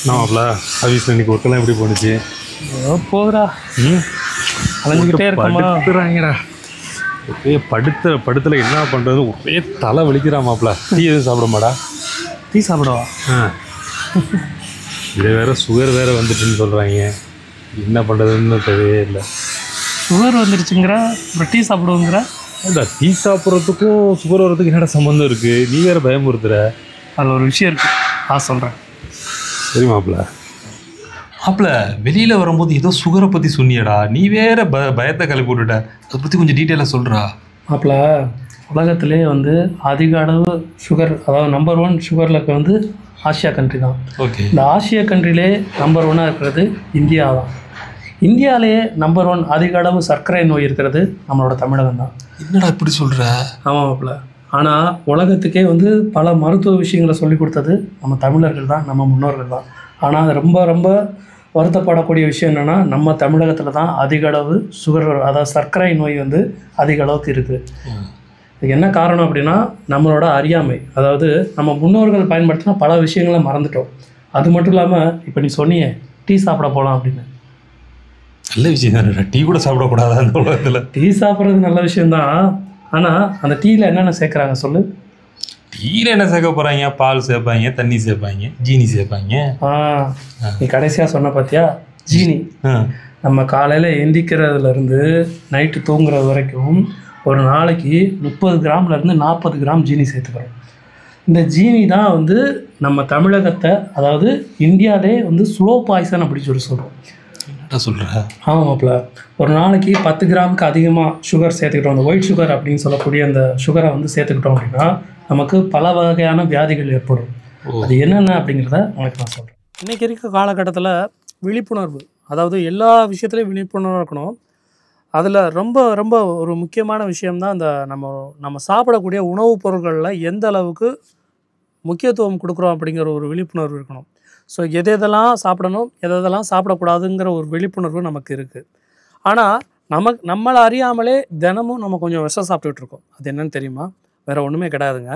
நாமப்ல ஆஃபீஸில் இன்னைக்கு ஒர்க்கெல்லாம் எப்படி போணுச்சு? போகுறா. அலைஞ்சிக்கிட்டே இருக்கமாங்கடா. ஒரே படுத்துல என்ன பண்ணுறது, ஒரே தலை வலிக்கிறாமாப்ல. டீ எதுவும் சாப்பிடமாடா? டீ சாப்பிடவா? இது வேற சுகர் வேற வந்துட்டுன்னு சொல்கிறாங்க. என்ன பண்ணுறதுன்னு தெரியவே இல்லை. சுகர் வந்துருச்சுங்கிற அப்புறம் டீ சாப்பிடுவோங்கிற? இந்த டீ சாப்பிட்றதுக்கும் சுகர் வர்றதுக்கு என்னடா சம்மந்தம் இருக்குது? நீ வேறு பயமுறுத்துற. அதில் ஒரு விஷயம் இருக்குது, நான் சொல்கிறேன். சரி மாப்பிள்ள. மாப்பிள்ள வெளியில் வரும்போது ஏதோ சுகரை பற்றி சொன்னியடா, நீ வேற பயத்தை கிளப்பி விட்டுட்ட. அதை பற்றி கொஞ்சம் டீட்டெயிலாக சொல்கிறா. மாப்பிள்ள, உலகத்திலே வந்து அதிக அளவு சுகர், அதாவது நம்பர் 1 சுகரில் வந்து ஆசியா கண்ட்ரி தான். ஓகே. இந்த ஆசியா கண்ட்ரிலே நம்பர் 1 இருக்கிறது இந்தியா தான். இந்தியாவிலேயே நம்பர் 1 அதிக அளவு சர்க்கரை நோய் இருக்கிறது நம்மளோட தமிழகம் தான். என்னடா இப்படி சொல்கிற? ஆமாம் மாப்பிள்ள. ஆனால் உலகத்துக்கே வந்து பல மருத்துவ விஷயங்களை சொல்லி கொடுத்தது நம்ம தமிழர்கள் தான், நம்ம முன்னோர்கள் தான். ஆனால் அது ரொம்ப ரொம்ப வருத்தப்படக்கூடிய விஷயம் என்னென்னா, நம்ம தமிழகத்தில் தான் அதிக அளவு சுகர், அதாவது சர்க்கரை நோய் வந்து அதிக அளவுக்கு இருக்குது. இது என்ன காரணம் அப்படின்னா, நம்மளோட அறியாமை. அதாவது நம்ம முன்னோர்கள் பயன்படுத்தினா பல விஷயங்களை மறந்துட்டோம். அது மட்டும் இல்லாமல் இப்போ நீ சொன்னியே டீ சாப்பிட போகலாம் அப்படின்னு. நல்ல விஷயம் தானே, டீ கூட சாப்பிடக்கூடாதா அந்த உலகத்தில்? டீ சாப்பிட்றது நல்ல விஷயந்தான். ஆனால் அந்த டீயில் என்னென்ன சேர்க்குறாங்க சொல்லு? டீயில் என்ன சேர்க்க போகிறாங்க? பால் சேர்ப்பாங்க, தண்ணி சேர்ப்பாங்க, ஜீனி சேர்ப்பாங்க. நீ கடைசியாக சொன்ன பார்த்தியா, ஜீனி. நம்ம காலையில் எந்திக்கிறதுலேருந்து நைட்டு தூங்குறது வரைக்கும் ஒரு நாளைக்கு 30 கிராம்லேருந்து 40 கிராம் ஜீனி சேர்த்துக்கிறோம். இந்த ஜீனி தான் வந்து நம்ம தமிழகத்தை, அதாவது இந்தியாவிலே வந்து ஸ்லோ பாய்சன் அப்படி சொல்கிறோம். என்னடா சொல்கிற? ஆமாம் மாப்பிள்ள. ஒரு நாளைக்கு 10 கிராமுக்கு அதிகமாக சுகர் சேர்த்துக்கிட்டோம், அந்த ஒயிட் சுகர் அப்படின்னு சொல்லக்கூடிய அந்த சுகரை வந்து சேர்த்துக்கிட்டோம் அப்படின்னா நமக்கு பல வகையான வியாதிகள் ஏற்படும். அது என்னென்ன அப்படிங்கிறத உங்களுக்கு நான் சொல்கிறேன். இன்றைக்கி இருக்க காலகட்டத்தில் விழிப்புணர்வு, அதாவது எல்லா விஷயத்துலையும் விழிப்புணர்வு இருக்கணும். அதில் ரொம்ப ரொம்ப ஒரு முக்கியமான விஷயம்தான் இந்த நம்ம சாப்பிடக்கூடிய உணவுப் பொருட்களில் எந்த அளவுக்கு முக்கியத்துவம் கொடுக்குறோம் அப்படிங்கிற ஒரு விழிப்புணர்வு இருக்கணும். ஸோ எதெல்லாம் சாப்பிடணும், எதெல்லாம் சாப்பிடக்கூடாதுங்கிற ஒரு விழிப்புணர்வு நமக்கு இருக்குது. ஆனால் நம்மளை அறியாமலே தினமும் நம்ம கொஞ்சம் விஷம் சாப்பிட்டுட்ருக்கோம். அது என்னன்னு தெரியுமா? வேறு ஒன்றுமே கிடையாதுங்க.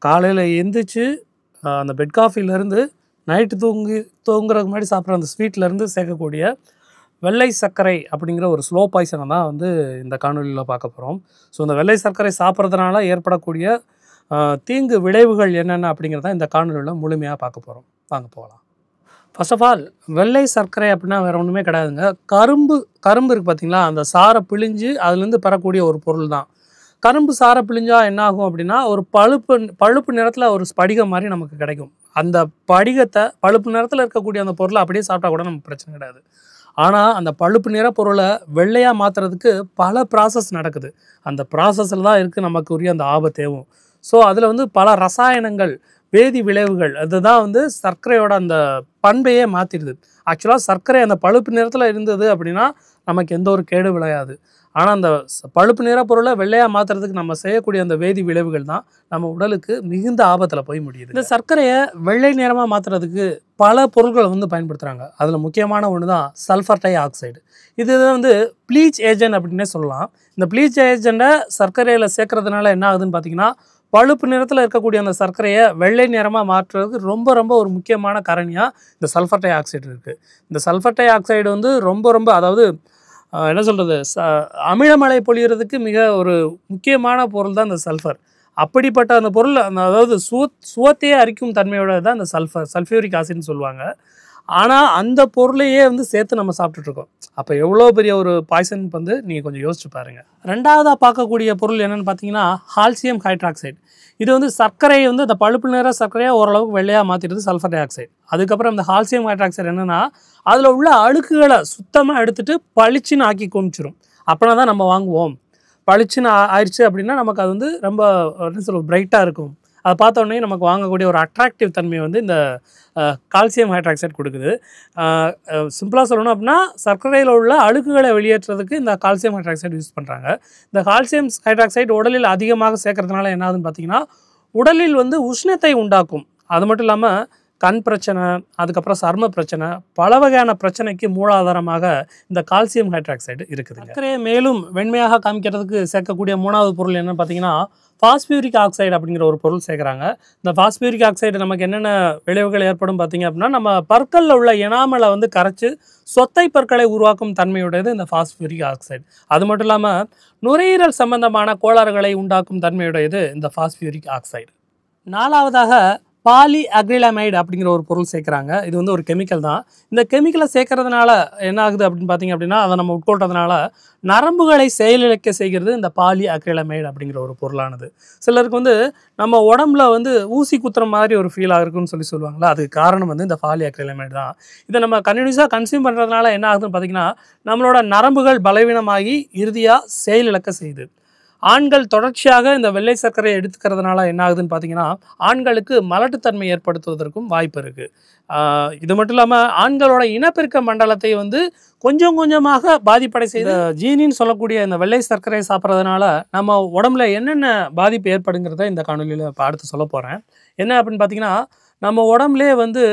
காலையில் எந்திரிச்சு அந்த பெட் காஃபிலேருந்து நைட்டு தூங்குறதுக்கு முன்னாடி சாப்பிட்ற அந்த ஸ்வீட்லேருந்து சேர்க்கக்கூடிய வெள்ளை சர்க்கரை அப்படிங்கிற ஒரு ஸ்லோ பாய்சனை தான் வந்து இந்த காணொலியில் பார்க்க போகிறோம். ஸோ இந்த வெள்ளை சர்க்கரை சாப்பிட்றதுனால ஏற்படக்கூடிய தீங்கு விளைவுகள் என்னென்ன அப்படிங்கிறத இந்த காணொலியில் முழுமையாக பார்க்க போகிறோம். வாங்க போகலாம். ஃபர்ஸ்ட் ஆஃப் ஆல், வெள்ளை சர்க்கரை அப்படின்னா வேறு ஒன்றுமே கிடையாதுங்க. கரும்பு இருக்குது பார்த்திங்களா, அந்த சாரை பிழிஞ்சு அதுலேருந்து பெறக்கூடிய ஒரு பொருள் தான். கரும்பு சாரை பிழிஞ்சால் என்ன ஆகும் அப்படின்னா, ஒரு பழுப்பு நிறத்தில் ஒரு ஸ்படிகம் மாதிரி நமக்கு கிடைக்கும். அந்த படிகத்தை, பழுப்பு நிறத்தில் இருக்கக்கூடிய அந்த பொருளை அப்படியே சாப்பிட்டா கூட நமக்கு பிரச்சனை கிடையாது. ஆனால் அந்த பழுப்பு நிற பொருளை வெள்ளையாக மாற்றுறதுக்கு பல ப்ராசஸ் நடக்குது. அந்த ப்ராசஸில் தான் இருக்குது நமக்கு உரிய அந்த ஆபத்தேவும். ஸோ அதில் வந்து பல ரசாயனங்கள், வேதி விளைவுகள், அதுதான் வந்து சர்க்கரையோட அந்த பண்பையே மாற்றிடுது. ஆக்சுவலாக சர்க்கரை அந்த பழுப்பு நிறத்தில் இருந்தது அப்படின்னா நமக்கு எந்த ஒரு கேடு விளையாது. ஆனால் அந்த பழுப்பு நிற பொருளை வெள்ளையாக மாற்றுறதுக்கு நம்ம செய்யக்கூடிய அந்த வேதி விளைவுகள் தான் நம்ம உடலுக்கு மிகுந்த ஆபத்தில் போய் முடியுது. இந்த சர்க்கரையை வெள்ளை நிறமாக மாற்றுறதுக்கு பல பொருட்களை வந்து பயன்படுத்துகிறாங்க. அதில் முக்கியமான ஒன்று தான் சல்ஃபர் டை ஆக்சைடு. இது வந்து ப்ளீச் ஏஜென்ட் அப்படின்னே சொல்லலாம். இந்த ப்ளீச் ஏஜெண்ட்டை சர்க்கரையில் சேர்க்கறதுனால என்ன ஆகுதுன்னு பார்த்தீங்கன்னா, பழுப்பு நிறத்தில் இருக்கக்கூடிய அந்த சர்க்கரையை வெள்ளை நிறமாக மாற்றுறதுக்கு ரொம்ப ரொம்ப ஒரு முக்கியமான காரணியாக இந்த சல்ஃபர் டை ஆக்சைடு இருக்குது. இந்த சல்ஃபர் டை ஆக்சைடு வந்து ரொம்ப ரொம்ப, அதாவது என்ன சொல்கிறது, அமிலமழை பொழிகிறதுக்கு மிக ஒரு முக்கியமான பொருள் தான் இந்த சல்ஃபர். அப்படிப்பட்ட அந்த பொருள், அதாவது சுவத்தையே அரிக்கும் தன்மையோட தான் இந்த சல்ஃபியூரிக் ஆசிட்னு சொல்லுவாங்க. ஆனால் அந்த பொருளையே வந்து சேர்த்து நம்ம சாப்பிட்டுட்ருக்கோம். அப்போ எவ்வளோ பெரிய ஒரு பாய்சன் வந்து நீங்கள் கொஞ்சம் யோசிச்சு பாருங்கள். ரெண்டாவதாக பார்க்கக்கூடிய பொருள் என்னென்னு பார்த்தீங்கன்னா, கால்சியம் ஹைட்ராக்சைடு. இது வந்து சர்க்கரையை வந்து அந்த பழுப்பு நிற சர்க்கரையை ஓரளவுக்கு வெள்ளையாக மாற்றிடுது சல்ஃபர் டை ஆக்சைடு. அதுக்கப்புறம் இந்த கால்சியம் ஹைட்ராக்சைடு என்னென்னா, அதில் உள்ள அழுக்குகளை சுத்தமாக எடுத்துகிட்டு பளிச்சுன்னு ஆக்கி குமிச்சிடும். அப்படின்னா தான் நம்ம வாங்குவோம். பளிச்சுன்னு ஆயிடுச்சு அப்படின்னா நமக்கு அது வந்து ரொம்ப என்ன சொல்ல, பிரைட்டாக இருக்கும். அதை பார்த்த உடனே நமக்கு வாங்கக்கூடிய ஒரு அட்ராக்டிவ் தன்மையை வந்து இந்த கால்சியம் ஹைட்ராக்சைடு கொடுக்குது. சிம்பிளாக சொல்லணும் அப்படின்னா, சர்க்கரையில் உள்ள அழுக்குகளை வெளியேற்றுறதுக்கு இந்த கால்சியம் ஹைட்ராக்சைடு யூஸ் பண்ணுறாங்க. இந்த கால்சியம் ஹைட்ராக்சைடு உடலில் அதிகமாக சேர்க்கறதுனால என்ன ஆகுதுன்னு பார்த்தீங்கன்னா, உடலில் வந்து உஷ்ணத்தை உண்டாக்கும். அது மட்டும் இல்லாமல் கண் பிரச்சனை, அதுக்கப்புறம் சர்ம பிரச்சனை, பல வகையான பிரச்சனைக்கு மூலாதாரமாக இந்த கால்சியம் ஹைட்ராக்சைடு இருக்குது. சர்க்கரையை மேலும் வெண்மையாக காமிக்கிறதுக்கு சேர்க்கக்கூடிய 3வது பொருள் என்னன்னு பார்த்தீங்கன்னா பாஸ்பியூரிக் ஆக்சைடு அப்படிங்கிற ஒரு பொருள் சேர்க்குறாங்க. இந்த பாஸ்பியூரிக் ஆக்சைடு நமக்கு என்னென்ன விளைவுகள் ஏற்படும் பார்த்தீங்க அப்படின்னா, நம்ம பற்களில் உள்ள எனாமலை வந்து கரைச்சி சொத்தை பற்களை உருவாக்கும் தன்மையுடையது இந்த பாஸ்பியூரிக் ஆக்சைடு. அது மட்டும் இல்லாமல் நுரையீரல் சம்பந்தமான கோளாறுகளை உண்டாக்கும் தன்மையுடையது இந்த பாஸ்பியூரிக் ஆக்சைடு. 4வதாக பாலி அக்ரிலமைடு அப்படிங்கிற ஒரு பொருள் சேர்க்குறாங்க. இது வந்து ஒரு கெமிக்கல் தான். இந்த கெமிக்கலை சேர்க்கறதுனால என்ன ஆகுது அப்படின்னு பார்த்தீங்க அப்படின்னா, அதை நம்ம உட்கொள்றதுனால நரம்புகளை செயலிழக்க செய்கிறது இந்த பாலி அக்ரிலமைடு அப்படிங்கிற ஒரு பொருளானது. சிலருக்கு வந்து நம்ம உடம்புல வந்து ஊசி குத்துற மாதிரி ஒரு ஃபீல் ஆகிருக்குன்னு சொல்லுவாங்களா, அதுக்கு காரணம் வந்து இந்த பாலி அக்ரிலமைடு தான். இதை நம்ம கண்டினியூஸாக கன்சியூம் பண்ணுறதுனால என்ன ஆகுதுன்னு பார்த்தீங்கன்னா, நம்மளோட நரம்புகள் பலவீனமாகி இறுதியாக செயலிழக்க செய்யுது. ஆண்கள் தொடர்ச்சியாக இந்த வெள்ளை சர்க்கரையை எடுத்துக்கிறதுனால என்ன ஆகுதுன்னு பார்த்தீங்கன்னா, ஆண்களுக்கு மலட்டுத்தன்மை ஏற்படுத்துவதற்கும் வாய்ப்பு இருக்குது. இது மட்டும் இல்லாமல் ஆண்களோட இனப்பெருக்க மண்டலத்தை வந்து கொஞ்சம் கொஞ்சமாக பாதிப்படை செய்து ஜீனின்னு சொல்லக்கூடிய இந்த வெள்ளை சர்க்கரையை சாப்பிட்றதுனால நம்ம உடம்புல என்னென்ன பாதிப்பு ஏற்படுங்கிறத இந்த காணொலியில் இப்போ அடுத்து சொல்ல போகிறேன். என்ன அப்படின்னு பார்த்தீங்கன்னா, நம்ம உடம்புலே வந்து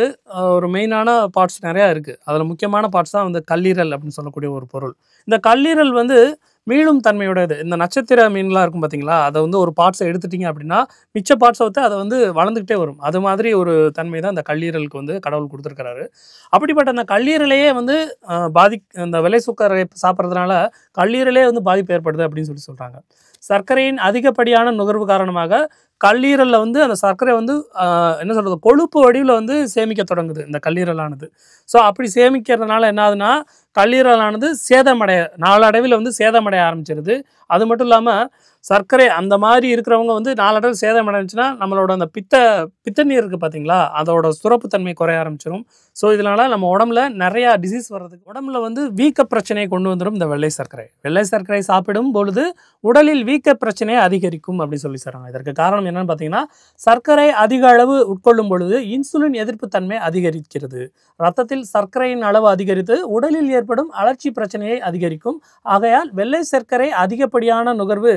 ஒரு மெயினான பார்ட்ஸ் நிறையா இருக்குது. அதில் முக்கியமான பார்ட்ஸ் தான் வந்து கல்லீரல் அப்படின்னு சொல்லக்கூடிய ஒரு பொருள். இந்த கல்லீரல் வந்து மீளும் தன்மையோடது. இந்த நட்சத்திர மீன்லாம் இருக்கும் பார்த்தீங்களா, அதை வந்து ஒரு பார்ட்ஸை எடுத்துட்டிங்க அப்படின்னா மிச்ச பார்ட்ஸை வந்து அதை வந்து வளர்ந்துக்கிட்டே வரும். அது மாதிரி ஒரு தன்மை தான் இந்த கல்லீரலுக்கு வந்து கடவுள் கொடுத்துருக்கிறாரு. அப்படிப்பட்ட அந்த கல்லீரலையே வந்து இந்த வெள்ளை சர்க்கரை சாப்பிட்றதுனால கல்லீரலே வந்து பாதிப்பு ஏற்படுது அப்படின்னு சொல்கிறாங்க. சர்க்கரையின் அதிகப்படியான நுகர்வு காரணமாக கல்லீரலில் வந்து அந்த சர்க்கரை வந்து என்ன சொல்கிறது, கொழுப்பு வடிவில் வந்து சேமிக்க தொடங்குது இந்த கல்லீரலானது. ஸோ அப்படி சேமிக்கிறதுனால என்ன ஆகுதுன்னா, கல்லீரலானது நாளடைவில் வந்து சேதமடைய ஆரம்பிச்சிருது. அது மட்டும் இல்லாமல் சர்க்கரை அந்த மாதிரி இருக்கிறவங்க வந்து நாளடைவில் சேதமடைஞ்சுன்னா நம்மளோட அந்த பித்த நீர் இருக்குது பார்த்தீங்களா, அதோட சுரப்புத்தன்மை குறைய ஆரம்பிச்சிடும். ஸோ இதனால் நம்ம உடம்புல நிறையா டிசீஸ் வர்றதுக்கு உடம்புல வந்து வீக்க பிரச்சனையை கொண்டு வந்துடும் இந்த வெள்ளை சர்க்கரை. வெள்ளை சர்க்கரை சாப்பிடும் பொழுது உடலில் வீக்க பிரச்சனையை அதிகரிக்கும் அப்படின்னு சொல்லி சொல்கிறாங்க. இதற்கு காரணம் என்னன்னு பார்த்தீங்கன்னா, சர்க்கரை அதிக அளவு உட்கொள்ளும் பொழுது இன்சுலின் எதிர்ப்பு தன்மை அதிகரிக்கிறது. ரத்தத்தில் சர்க்கரையின் அளவு அதிகரித்து உடலில் ஏற்படும் அழற்சி பிரச்சனையை அதிகரிக்கும். ஆகையால் வெள்ளை சர்க்கரை அதிகப்படியான நுகர்வு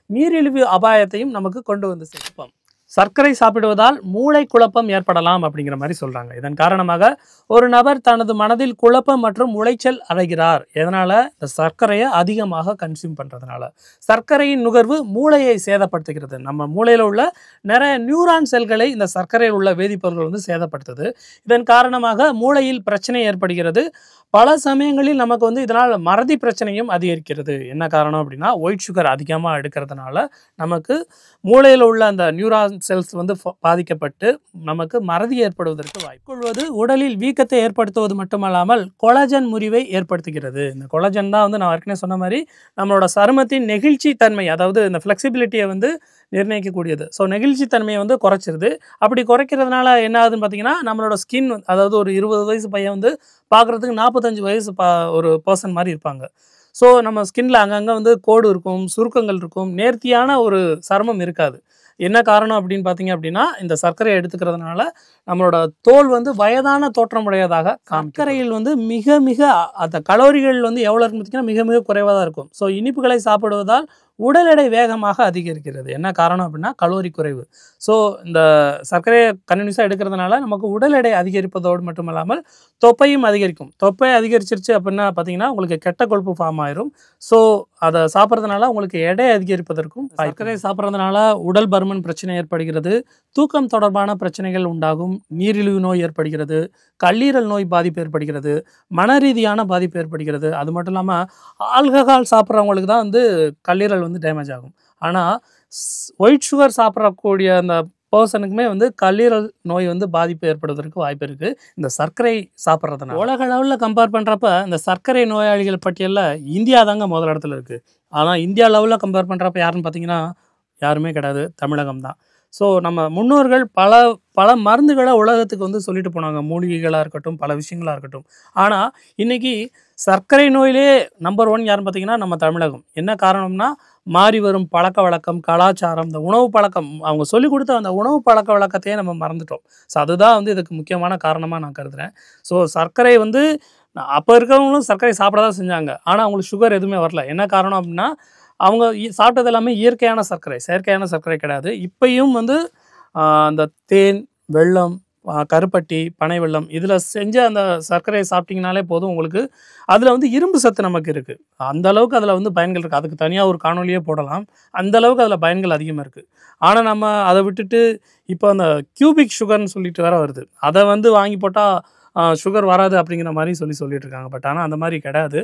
நீரிழிவு அபாயத்தையும் நமக்கு கொண்டு வந்து சேர்ப்போம். சர்க்கரை சாப்பிடுவதால் மூளை குழப்பம் ஏற்படலாம் அப்படிங்கிற மாதிரி சொல்கிறாங்க. இதன் காரணமாக ஒரு நபர் தனது மனதில் குழப்பம் மற்றும் உளைச்சல் அடைகிறார். எதனால்? இந்த சர்க்கரையை அதிகமாக கன்சியூம் பண்ணுறதுனால. சர்க்கரையின் நுகர்வு மூளையை சேதப்படுத்துகிறது. நம்ம மூளையில் உள்ள நிறைய நியூரான் செல்களை இந்த சர்க்கரையில் உள்ள வேதிப்பொருட்கள் வந்து சேதப்படுத்துது. இதன் காரணமாக மூளையில் பிரச்சனை ஏற்படுகிறது. பல சமயங்களில் நமக்கு வந்து இதனால் மறதி பிரச்சனையும் அதிகரிக்கிறது. என்ன காரணம் அப்படின்னா, ஒயிட் சுகர் அதிகமாக எடுக்கிறதுனால நமக்கு மூளையில் உள்ள அந்த நியூரான் செல்ஸ் வந்து பாதிக்கப்பட்டு நமக்கு மறதி ஏற்படுவதற்கு வாய்ப்பு. உடலில் வீக்கத்தை ஏற்படுத்துவது மட்டுமல்லாமல் கொலாஜன் முறிவை ஏற்படுத்துகிறது. இந்த கொலாஜன் தான் வந்து நான் ஏற்கனவே சொன்ன மாதிரி நம்மளோட சருமத்தின் நெகிழ்ச்சி தன்மை, அதாவது இந்த ஃப்ளெக்சிபிலிட்டியை வந்து நிர்ணயிக்கக்கூடியது. ஸோ நெகிழ்ச்சி தன்மையை வந்து குறைச்சிருது. அப்படி குறைக்கிறதுனால என்ன ஆகுதுன்னு பார்த்தீங்கன்னா, நம்மளோட ஸ்கின், அதாவது ஒரு 20 வயசு பையன் வந்து பார்க்குறதுக்கு 45 வயசு ஒரு பர்சன் மாதிரி இருப்பாங்க. ஸோ நம்ம ஸ்கின்ல அங்கங்கே வந்து கோடு இருக்கும், சுருக்கங்கள் இருக்கும், நேர்த்தியான ஒரு சருமம் இருக்காது. என்ன காரணம் அப்படின்னு பார்த்தீங்க அப்படின்னா, இந்த சர்க்கரையை எடுத்துக்கிறதுனால நம்மளோட தோல் வந்து வயதான தோற்றமுடையதாக. சர்க்கரையில் வந்து மிக மிக அந்த கலோரிகள் வந்து எவ்வளோ இருக்குன்னு பார்த்தீங்கன்னா மிக மிக குறைவாக தான் இருக்கும். ஸோ இனிப்புகளை சாப்பிடுவதால் உடல் எடை வேகமாக அதிகரிக்கிறது. என்ன காரணம் அப்படின்னா, கலோரி குறைவு. ஸோ இந்த சர்க்கரையை கண்டினியூஸாக எடுக்கிறதுனால நமக்கு உடல் எடை அதிகரிப்பதோடு மட்டுமல்லாமல் தொப்பையும் அதிகரிக்கும். தொப்பை அதிகரிச்சிருச்சு அப்படின்னா பார்த்தீங்கன்னா உங்களுக்கு கெட்ட கொழுப்பு ஃபார்ம் ஆயிரும். ஸோ அதை சாப்பிட்றதுனால உங்களுக்கு எடை அதிகரிப்பதற்கும். சர்க்கரை சாப்பிட்றதுனால உடல் பருமன் பிரச்சனை ஏற்படுகிறது. தூக்கம் தொடர்பான பிரச்சனைகள் உண்டாகும். நீரிழிவு நோய் ஏற்படுகிறது. கல்லீரல் நோய் பாதிப்பு ஏற்படுகிறது. மன ரீதியான பாதிப்பு ஏற்படுகிறது. அது மட்டும் இல்லாமல் ஆல்கஹால் சாப்பிட்றவங்களுக்கு தான் வந்து கல்லீரல் வந்து டேமேஜ் ஆகும். ஆனால் ஒயிட் சுகர் சாப்பிடக்கூடிய அந்த பர்சனுக்குமே வந்து கல்லீரல் நோய் வந்து பாதிப்பு ஏற்படுவதற்கு வாய்ப்பு இருக்குது இந்த சர்க்கரை சாப்பிட்றதுனால. உலக லெவலில் கம்பேர் பண்ணுறப்ப இந்த சர்க்கரை நோயாளிகள் பட்டியலில் இந்தியா தாங்க முதல் இடத்துல இருக்குது. ஆனால் இந்தியா லெவலில் கம்பேர் பண்ணுறப்ப யாருன்னு பார்த்தீங்கன்னா யாருமே கிடையாது, தமிழகம் தான். ஸோ நம்ம முன்னோர்கள் பல மருந்துகளை உலகத்துக்கு வந்து சொல்லிட்டு போனாங்க, மூலிகைகளாக இருக்கட்டும், பல விஷயங்களாக இருக்கட்டும். ஆனால் இன்றைக்கி சர்க்கரை நோயிலே நம்பர் 1 யாருன்னு பார்த்தீங்கன்னா நம்ம தமிழகம். என்ன காரணம்னா, மாறி வரும் பழக்க வழக்கம், கலாச்சாரம், இந்த உணவு பழக்கம், அவங்க சொல்லிக் கொடுத்த அந்த உணவு பழக்க வழக்கத்தையே நம்ம மறந்துட்டோம். ஸோ அதுதான் வந்து இதுக்கு முக்கியமான காரணமாக நான் கருதுகிறேன். ஸோ சர்க்கரை வந்து அப்போ இருக்கிறவங்களும் சர்க்கரை சாப்பிட தான் செஞ்சாங்க. ஆனால் அவங்களுக்கு சுகர் எதுவுமே வரல. என்ன காரணம் அப்படின்னா, அவங்க சாப்பிட்டது எல்லாமே இயற்கையான சர்க்கரை, செயற்கையான சர்க்கரை கிடையாது. இப்பயும் வந்து அந்த தேன், வெல்லம், கருப்பட்டி, பனை வெல்லம் இதில் செஞ்ச அந்த சர்க்கரையை சாப்பிட்டிங்கனாலே போதும் உங்களுக்கு. அதில் வந்து இரும்பு சத்து நமக்கு இருக்குது. அந்த அளவுக்கு அதில் வந்து பயன்கள் இருக்குது. அதுக்கு தனியாக ஒரு காணொலியே போடலாம். அந்த அளவுக்கு அதில் பயன்கள் அதிகமாக இருக்குது. ஆனால் நம்ம அதை விட்டுட்டு இப்போ அந்த கியூபிக் சுகர்னு சொல்லிட்டு வேற வருது. அதை வந்து வாங்கி போட்டால் சுகர் வராது அப்படிங்கிற மாதிரி சொல்லிட்டு இருக்காங்க. பட் ஆனால் அந்த மாதிரி கிடையாது.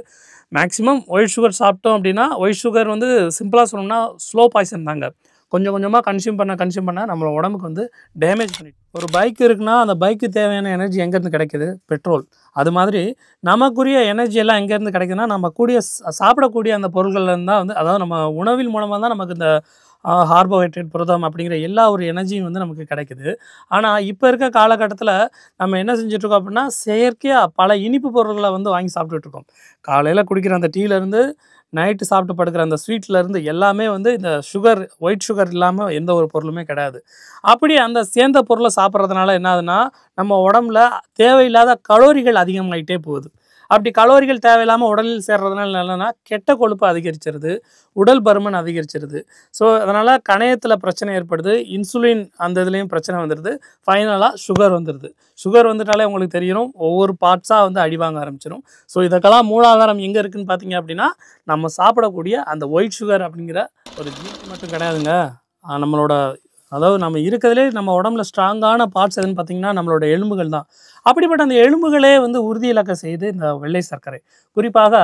மேக்ஸிமம் ஒயிட் சுகர் சாப்பிட்டோம் அப்படின்னா, ஒயிட் சுகர் வந்து சிம்பிளாக சொல்லணும்னா ஸ்லோ பாய்சன் தாங்க. கொஞ்சம் கொஞ்சமாக கன்சியூம் பண்ண நம்மளோட உடம்புக்கு வந்து டேமேஜ் பண்ணிட்டு. ஒரு பைக் இருக்குன்னா அந்த பைக்கு தேவையான எனர்ஜி எங்கேருந்து கிடைக்குது? பெட்ரோல். அது மாதிரி நமக்குரிய எனர்ஜி எல்லாம் எங்கேருந்து கிடைக்குதுன்னா, நம்ம சாப்பிடக்கூடிய அந்த பொருள்கள்லேருந்து தான் வந்து, அதாவது நம்ம உணவின் மூலமாக தான் நமக்கு இந்த கார்போஹைட்ரேட், புரதம் அப்படிங்கிற எல்லா ஒரு எனர்ஜியும் வந்து நமக்கு கிடைக்குது. ஆனால் இப்போ இருக்க காலகட்டத்தில் நம்ம என்ன செஞ்சிட்ருக்கோம் அப்படின்னா, செயற்கையாக பல இனிப்பு பொருட்களை வந்து வாங்கி சாப்பிட்டுட்ருக்கோம். காலையில் குடிக்கிற அந்த டீலேருந்து நைட்டு சாப்பிட்டு படுக்கிற அந்த ஸ்வீட்லேருந்து எல்லாமே வந்து இந்த ஒயிட் சுகர் இல்லாமல் எந்த ஒரு பொருளுமே கிடையாது. அப்படி அந்த சேர்ந்த பொருளை சாப்பிட்றதுனால என்ன ஆகுதுன்னா, நம்ம உடம்புல தேவையில்லாத கலோரிகள் அதிகமாகிட்டே போகுது. அப்படி கலோரிகள் தேவையில்லாமல் உடலில் சேர்றதுனால என்னென்னா, கெட்ட கொழுப்பு அதிகரிச்சிருது, உடல் பருமன் அதிகரிச்சிருது. ஸோ அதனால் கணையத்தில் பிரச்சனை ஏற்படுது, இன்சுலின் அந்த இதுலேயும் பிரச்சனை வந்துடுது, ஃபைனலாக சுகர் வந்துடுது. சுகர் வந்துட்டாலே உங்களுக்கு தெரியணும், ஒவ்வொரு பார்ட்ஸாக வந்து அடிவாங்க ஆரம்பிச்சிடும். ஸோ இதுக்கெல்லாம் மூலாதாரம் எங்கே இருக்குதுன்னு பார்த்தீங்க அப்படின்னா, நம்ம சாப்பிடக்கூடிய அந்த ஒயிட் சுகர் அப்படிங்கிற ஒரு ஜீனி மட்டும் கிடையாதுங்க. நம்மளோட அதாவது நம்ம இருக்கிறதுலே நம்ம உடம்புல ஸ்ட்ராங்கான பார்ட்ஸ் எதுன்னு பார்த்தீங்கன்னா நம்மளோட எலும்புகள் தான். அப்படிப்பட்ட அந்த எலும்புகளே வந்து உறுதி இழக்க செய்து இந்த வெள்ளை சர்க்கரை. குறிப்பாக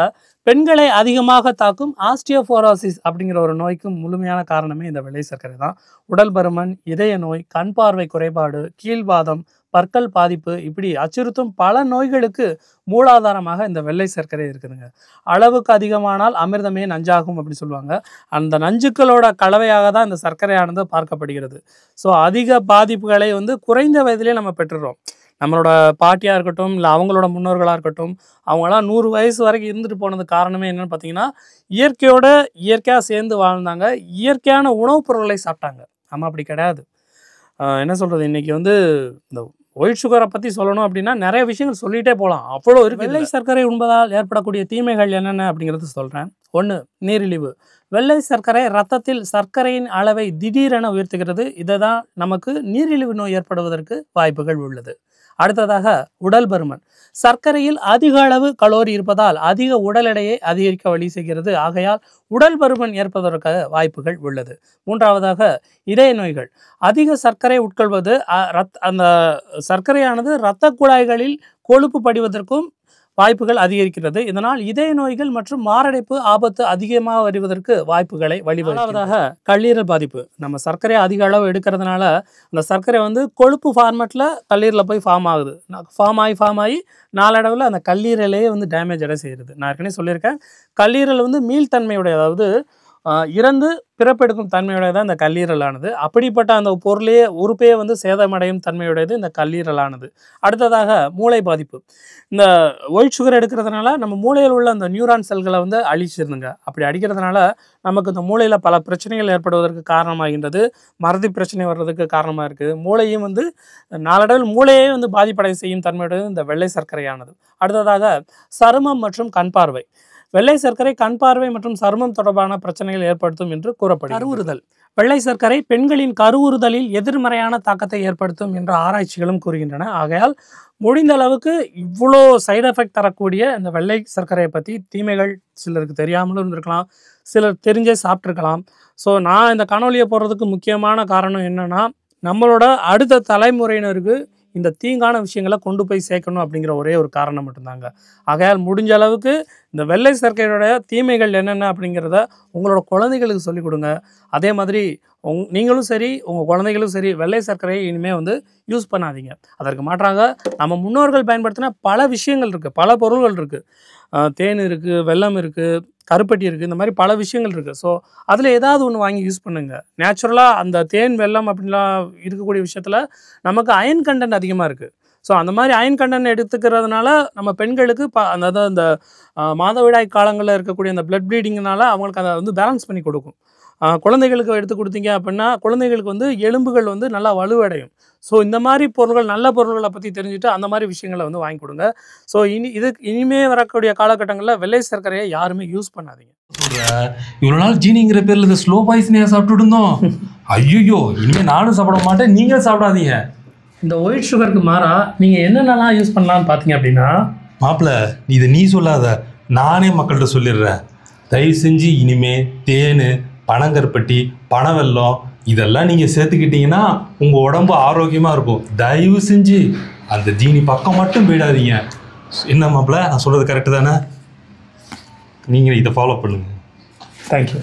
பெண்களை அதிகமாக தாக்கும் ஆஸ்டியோபோரோசிஸ் அப்படிங்கிற ஒரு நோய்க்கும் முழுமையான காரணமே இந்த வெள்ளை சர்க்கரை தான். உடல் பருமன், இதய நோய், கண் பார்வை குறைபாடு, கீழ்வாதம், பற்கள் பாதிப்பு இப்படி அச்சுறுத்தும் பல நோய்களுக்கு மூலாதாரமாக இந்த வெள்ளை சர்க்கரை இருக்குதுங்க. அளவுக்கு அதிகமானால் அமிர்தமே நஞ்சாகும் அப்படி சொல்லுவாங்க. அந்த நஞ்சுக்களோட கலவையாக தான் இந்த சர்க்கரையானது பார்க்கப்படுகிறது. ஸோ அதிக பாதிப்புகளை வந்து குறைந்த வயதிலே நம்ம பெற்றுறோம். நம்மளோட பாட்டியாக இருக்கட்டும், இல்லை அவங்களோட முன்னோர்களாக இருக்கட்டும், அவங்களாம் 100 வயசு வரைக்கும் இருந்துட்டு போனது காரணமே என்னென்னு பார்த்தீங்கன்னா, இயற்கையாக சேர்ந்து வாழ்ந்தாங்க, இயற்கையான உணவுப் பொருட்களை சாப்பிட்டாங்க. நம்ம அப்படி கிடையாது. என்ன சொல்கிறது, இன்றைக்கி வந்து இந்த ஒயிட் சுகரை பற்றி சொல்லணும் அப்படின்னா நிறைய விஷயங்கள் சொல்லிகிட்டே போகலாம், அவ்வளோ இருக்குது. வெள்ளை சர்க்கரை உண்பதால் ஏற்படக்கூடிய தீமைகள் என்னென்ன அப்படிங்கிறது சொல்கிறேன். 1, நீரிழிவு. வெள்ளை சர்க்கரை இரத்தத்தில் சர்க்கரையின் அளவை திடீரென உயர்த்துகிறது. இதை தான் நமக்கு நீரிழிவு நோய் ஏற்படுவதற்கு வாய்ப்புகள் உள்ளது. அடுத்ததாக உடல் பருமன். சர்க்கரையில் அதிக அளவு கலோரி இருப்பதால் அதிக உடல் எடையை அதிகரிக்க வழி செய்கிறது. ஆகையால் உடல் பருமன் ஏற்பதற்காக வாய்ப்புகள் உள்ளது. 3வதாக இதய நோய்கள். அதிக சர்க்கரை உட்கொள்வது அந்த சர்க்கரையானது இரத்த குழாய்களில் கொழுப்பு படிவதற்கும் வாய்ப்புகள் அதிகரிக்கிறது. இதனால் இதய நோய்கள் மற்றும் மாரடைப்பு ஆபத்து அதிகமாக வருவதற்கு வாய்ப்புகளை வழிவகுக்கிறதாக கல்லீரல் பாதிப்பு. நம்ம சர்க்கரை அதிக அளவு எடுக்கிறதுனால அந்த சர்க்கரை வந்து கொழுப்பு ஃபார்மேட்டில் கல்லீரலில் போய் ஃபார்ம் ஆகி நாளடைவில் அந்த கல்லீரலையே வந்து டேமேஜ் அடைய செய்கிறது. நான் ஏற்கனவே சொல்லியிருக்கேன், கல்லீரல் வந்து மீள்தன்மையுடைய, அதாவது இறந்து பிறப்பெடுக்கும் தன்மையுடையதான் இந்த கல்லீரலானது. அப்படிப்பட்ட அந்த உறுப்பையே வந்து சேதமடையும் தன்மையுடையது இந்த கல்லீரலானது. அடுத்ததாக மூளை பாதிப்பு. இந்த ஒயிட் சுகர் எடுக்கிறதுனால நம்ம மூளையில் உள்ள அந்த நியூரான் செல்களை வந்து அழிச்சிருந்துங்க. அப்படி அடிக்கிறதுனால நமக்கு இந்த மூளையில் பல பிரச்சனைகள் ஏற்படுவதற்கு காரணமாகின்றது. மறதி பிரச்சனை வர்றதுக்கு காரணமாக இருக்குது. மூளையும் வந்து நாளடைவில் மூளையே வந்து பாதிப்படை செய்யும் தன்மையுடையது இந்த வெள்ளை சர்க்கரையானது. அடுத்ததாக சருமம் மற்றும் கண் பார்வை. வெள்ளை சர்க்கரை கண் பார்வை மற்றும் சருமம் தொடர்பான பிரச்சனைகள் ஏற்படுத்தும் என்று கூறப்படுகிறது. கருவுறுதல். வெள்ளை சர்க்கரை பெண்களின் கருவுறுதலில் எதிர்மறையான தாக்கத்தை ஏற்படுத்தும் என்ற ஆராய்ச்சிகளும் கூறுகின்றன. ஆகையால் முடிந்த அளவுக்கு இவ்வளோ சைடு எஃபெக்ட் தரக்கூடிய இந்த வெள்ளை சர்க்கரையை பற்றி தீமைகள் சிலருக்கு தெரியாமலும் இருந்திருக்கலாம், சிலர் தெரிஞ்சே சாப்பிட்ருக்கலாம். ஸோ நான் இந்த காணொலியை போடுறதுக்கு முக்கியமான காரணம் என்னென்னா, நம்மளோட அடுத்த தலைமுறையினருக்கு இந்த தீங்கான விஷயங்களை கொண்டு போய் சேர்க்கணும் அப்படிங்கிற ஒரே ஒரு காரணம் மட்டும்தாங்க. ஆகையால் முடிஞ்ச அளவுக்கு இந்த வெள்ளை சர்க்கரையோட தீமைகள் என்னென்ன அப்படிங்கிறத உங்களோட குழந்தைகளுக்கு சொல்லிக் கொடுங்க. அதே மாதிரி நீங்களும் சரி, உங்கள் குழந்தைகளும் சரி, வெள்ளை சர்க்கரையை இனிமேல் வந்து யூஸ் பண்ணாதீங்க. அதற்கு மாற்றாக நம்ம முன்னோர்கள் பயன்படுத்தின பல விஷயங்கள் இருக்குது, பல பொருள்கள் இருக்குது. தேன் இருக்குது, வெல்லம் இருக்குது, கருப்பட்டி இருக்குது, இந்த மாதிரி பல விஷயங்கள் இருக்குது. ஸோ அதில் ஏதாவது ஒன்று வாங்கி யூஸ் பண்ணுங்கள். நேச்சுரலாக அந்த தேன், வெல்லம் அப்படின்லாம் இருக்கக்கூடிய விஷயத்தில் நமக்கு அயன் கண்டென்ட் அதிகமாக இருக்குது. ஸோ அந்த மாதிரி அயன் கண்டென்ட் எடுத்துக்கிறதுனால நம்ம பெண்களுக்கு அதாவது அந்த மாதவிடாய் காலங்களில் இருக்கக்கூடிய அந்த பிளட் ப்ளீடிங்னால அவங்களுக்கு அதை வந்து பேலன்ஸ் பண்ணி கொடுக்கும். குழந்தைகளுக்கு எடுத்து கொடுத்தீங்க அப்படின்னா குழந்தைகளுக்கு வந்து எலும்புகள் வந்து நல்லா வலுவடையும். ஸோ இந்த மாதிரி பொருள்கள், நல்ல பொருள்களை பற்றி தெரிஞ்சுட்டு அந்த மாதிரி விஷயங்களை வந்து வாங்கி கொடுங்க. ஸோ இனிமே வரக்கூடிய காலகட்டங்களில் வெள்ளை சர்க்கரையை யாருமே யூஸ் பண்ணாதீங்க. இவ்வளோ நாள் ஜீனிங்கிற பேரில் இந்த ஸ்லோ பாய்சனையாக சாப்பிட்டு இருந்தோம். ஐயோ, இனிமேல் நானும் சாப்பிட மாட்டேன், நீங்களும் சாப்பிடாதீங்க. இந்த ஒயிட் சுகருக்கு மாறா நீங்கள் என்னென்னலாம் யூஸ் பண்ணலான்னு பார்த்தீங்க அப்படின்னா, மாப்பிள்ள இதை நீ சொல்லாத, நானே மக்கள்கிட்ட சொல்லிடுறேன். தயவு செஞ்சு இனிமே தேன், பனங்கருப்பட்டி, பனவெல்லம் இதெல்லாம் நீங்கள் சேர்த்துக்கிட்டீங்கன்னா உங்கள் உடம்பு ஆரோக்கியமாக இருக்கும். தயவு செஞ்சு அந்த ஜீனி பக்கம் மட்டும் போயிடாதீங்க. என்ன மாப்பிள்ள, நான் சொல்கிறது கரெக்டு தானே? நீங்கள் இதை ஃபாலோ பண்ணுங்கள். தேங்க்யூ.